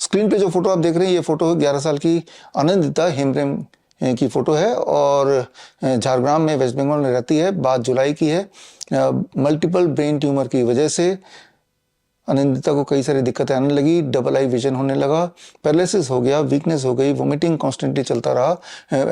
Screen पे जो photo आप देख रहे हैं ये फोटो 11 साल की आनंदिता हेम्ब्रम की फोटो है और झारग्राम में वेस्ट बंगाल में रहती है। बात जुलाई की है। मल्टीपल ब्रेन ट्यूमर की वजह से आनंदिता को कई सारी दिक्कतें आने लगी। डबल आई विजन होने लगा, पैरालिसिस हो गया, वीकनेस हो गई, वोमिटिंग कॉन्स्टेंटली चलता रहा,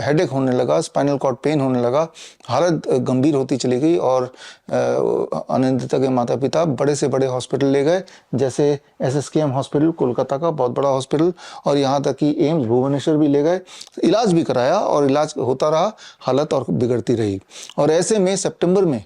हेडेक होने लगा, स्पाइनल कॉर्ड पेन होने लगा। हालत गंभीर होती चली गई और आनंदिता के माता पिता बड़े से बड़े हॉस्पिटल ले गए, जैसे SSKM हॉस्पिटल कोलकाता का बहुत बड़ा हॉस्पिटल, और यहाँ तक कि एम्स भुवनेश्वर भी ले गए। इलाज भी कराया और इलाज होता रहा, हालत और बिगड़ती रही। और ऐसे में सितंबर में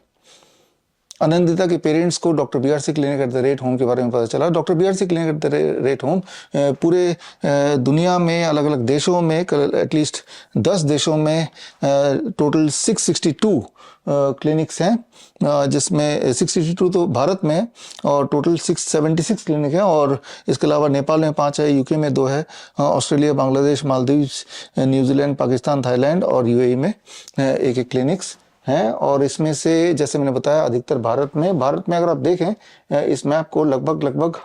आनंदिता के पेरेंट्स को doctor BRC clinic at the rate home के बारे में पता चला। Doctor BRC clinic at the rate home पूरे दुनिया में अलग अलग देशों में एटलीस्ट 10 देशों में टोटल 662 क्लिनिक्स हैं, जिसमें 62 तो भारत में है और टोटल 676 क्लिनिक हैं। और इसके अलावा नेपाल में 5 है, UK में 2 है, Australia, Bangladesh, Maldives, New Zealand, Pakistan, Thailand और UAE में एक क्लिनिक्स हैं। और इसमें से जैसे मैंने बताया अधिकतर भारत में अगर आप देखें इस मैप को, लगभग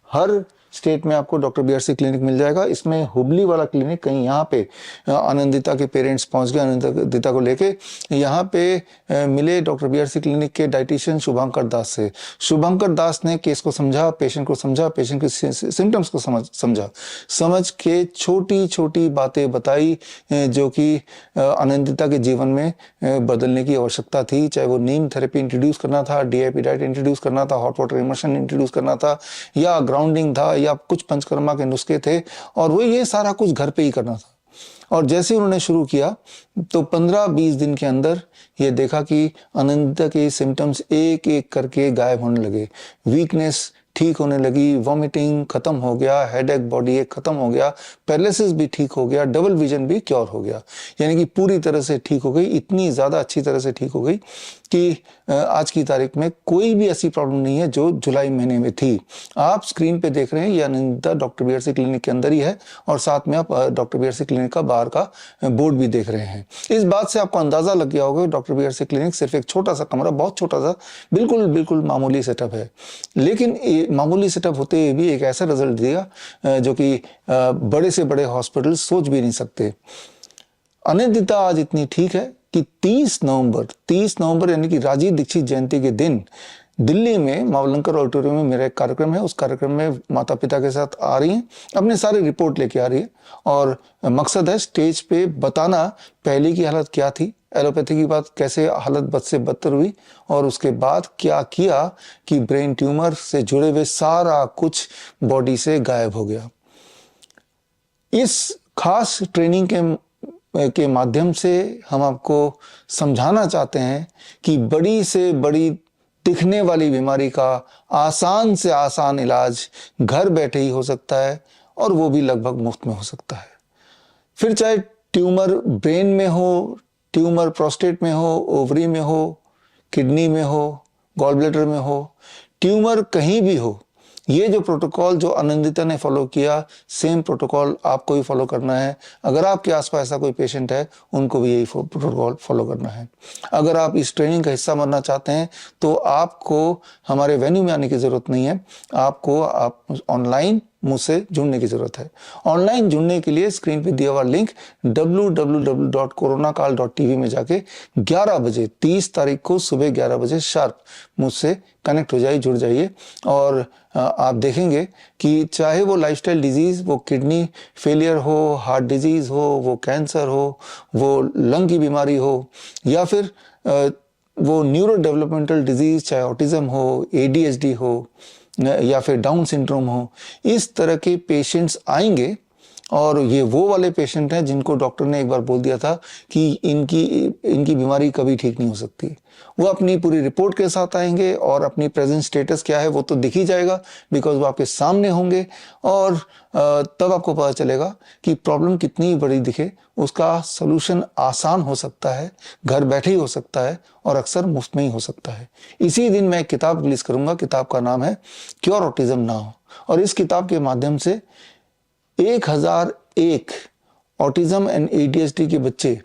हर स्टेट में आपको डॉक्टर BRC क्लिनिक मिल जाएगा। इसमें हुबली वाला क्लिनिक कहीं यहाँ पे आनंदिता के पेरेंट्स पहुंच गए आनंदिता को लेके। यहाँ पे मिले डॉक्टर BRC क्लिनिक के डाइटिशियन शुभंकर दास से। शुभंकर दास ने केस को समझा, पेशेंट को समझा, पेशेंट के सिम्टम्स को समझ के छोटी छोटी बातें बताई जो कि आनंदिता के जीवन में बदलने की आवश्यकता थी। चाहे वो नीम थेरेपी इंट्रोड्यूस करना था, DIP डाइट इंट्रोड्यूस करना था, हॉट वाटर इमर्शन इंट्रोड्यूस करना था, या ग्राउंडिंग था, या कुछ पंचकर्मा के नुस्खे थे, और वो ये सारा कुछ घर पे ही करना था। और जैसे उन्होंने शुरू किया तो 15-20 दिन के अंदर ये देखा कि आनंदिता के सिम्टम्स एक एक करके गायब होने लगे। वीकनेस ठीक होने लगी, वॉमिटिंग खत्म हो गया, हेडेक, बॉडी एक खत्म हो गया, पैरालिसिस भी ठीक हो गया, डबल विजन भी क्योर हो गया। यानी कि पूरी तरह से ठीक हो गई, इतनी ज़्यादा अच्छी तरह से ठीक हो गई कि आज की तारीख में कोई भी ऐसी प्रॉब्लम नहीं है जो जुलाई महीने में थी। आप स्क्रीन पे देख रहे हैं ये आनंदिता डॉक्टर BRC क्लिनिक के अंदर ही है, और साथ में आप डॉक्टर BRC क्लिनिक का बाहर का बोर्ड भी देख रहे हैं। इस बात से आपको अंदाजा लग गया होगा डॉक्टर BRC क्लिनिक सिर्फ एक छोटा सा कमरा, बहुत छोटा सा, बिल्कुल मामूली सेटअप है, लेकिन मामूली सेटअप होते हुए भी एक ऐसा रिजल्ट दिया जो कि बड़े से बड़े हॉस्पिटल सोच भी नहीं सकते। आनंदिता आज इतनी ठीक है कि 30 नवंबर यानी कि राजीव दीक्षित जयंती के दिन दिल्ली में मावलंकर ऑडिटोरियम में मेरा एक कार्यक्रम है। उस कार्यक्रम में माता पिता के साथ आ रही हैं, अपने सारे रिपोर्ट लेके आ रही है, और मकसद है स्टेज पे बताना पहले की हालत क्या थी, एलोपैथी की बात कैसे हालत बद से बदतर हुई, और उसके बाद क्या किया कि ब्रेन ट्यूमर से जुड़े हुए सारा कुछ बॉडी से गायब हो गया। इस खास ट्रेनिंग के माध्यम से हम आपको समझाना चाहते हैं कि बड़ी से बड़ी दिखने वाली बीमारी का आसान से आसान इलाज घर बैठे ही हो सकता है, और वो भी लगभग मुफ्त में हो सकता है। फिर चाहे ट्यूमर ब्रेन में हो, ट्यूमर प्रोस्टेट में हो, ओवरी में हो, किडनी में हो, गॉल ब्लैडर में हो, ट्यूमर कहीं भी हो, ये जो प्रोटोकॉल जो आनंदिता ने फॉलो किया, सेम प्रोटोकॉल आपको भी फॉलो करना है। अगर आपके आसपास ऐसा कोई पेशेंट है, उनको भी यही प्रोटोकॉल फॉलो करना है। अगर आप इस ट्रेनिंग का हिस्सा बनना चाहते हैं तो आपको हमारे वेन्यू में आने की ज़रूरत नहीं है, आपको ऑनलाइन मुझसे जुड़ने की जरूरत है। ऑनलाइन जुड़ने के लिए स्क्रीन पे दिया हुआ लिंक www.coronakal.tv में जाके 11 बजे 30 तारीख को सुबह 11 बजे शार्प मुझसे कनेक्ट हो जाइए, जुड़ जाइए, और आप देखेंगे कि चाहे वो लाइफस्टाइल डिजीज, वो किडनी फेलियर हो, हार्ट डिजीज हो, वो कैंसर हो, वो लंग की बीमारी हो, या फिर वो न्यूरो डेवलपमेंटल डिजीज, चाहे ऑटिज्म हो, ADHD हो, या फिर डाउन सिंड्रोम हो, इस तरह के पेशेंट्स आएंगे। और ये वो वाले पेशेंट हैं जिनको डॉक्टर ने एक बार बोल दिया था कि इनकी बीमारी कभी ठीक नहीं हो सकती। वो अपनी पूरी रिपोर्ट के साथ आएंगे, और अपनी प्रेजेंट स्टेटस क्या है वो तो दिख ही जाएगा, बिकॉज वो आपके सामने होंगे, और तब आपको पता चलेगा कि प्रॉब्लम कितनी बड़ी दिखे, उसका सलूशन आसान हो सकता है, घर बैठे ही हो सकता है, और अक्सर मुफ्त में ही हो सकता है। इसी दिन मैं एक किताब रिलीज करूंगा, किताब का नाम है क्योर ऑटिज्म नाउ, और इस किताब के माध्यम से 1001 ऑटिज्म एंड ADHD के बच्चे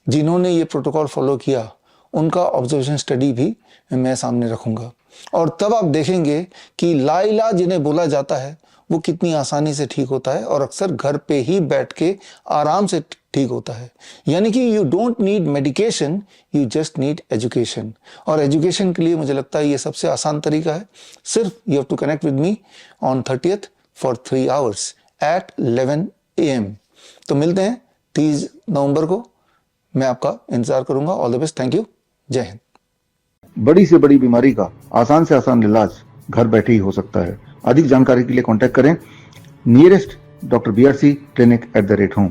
जिन्होंने ये प्रोटोकॉल फॉलो किया, उनका ऑब्जर्वेशन स्टडी भी मैं सामने रखूंगा। और तब आप देखेंगे कि लाइलाज जिन्हें बोला जाता है वो कितनी आसानी से ठीक होता है और अक्सर घर पे ही बैठ के आराम से ठीक होता है। यानी कि you don't need medication, you just need education. और एजुकेशन के लिए मुझे लगता है ये सबसे आसान तरीका है। सिर्फ you have to connect with me on 30th for 3 hours at 11 AM। तो मिलते हैं 30 नवंबर को। मैं आपका इंतजार करूंगा। All the best. Thank you. जय हिंद। बड़ी से बड़ी बीमारी का आसान से आसान इलाज घर बैठे ही हो सकता है। अधिक जानकारी के लिए कांटेक्ट करें नियरेस्ट डॉक्टर BRC clinic@home।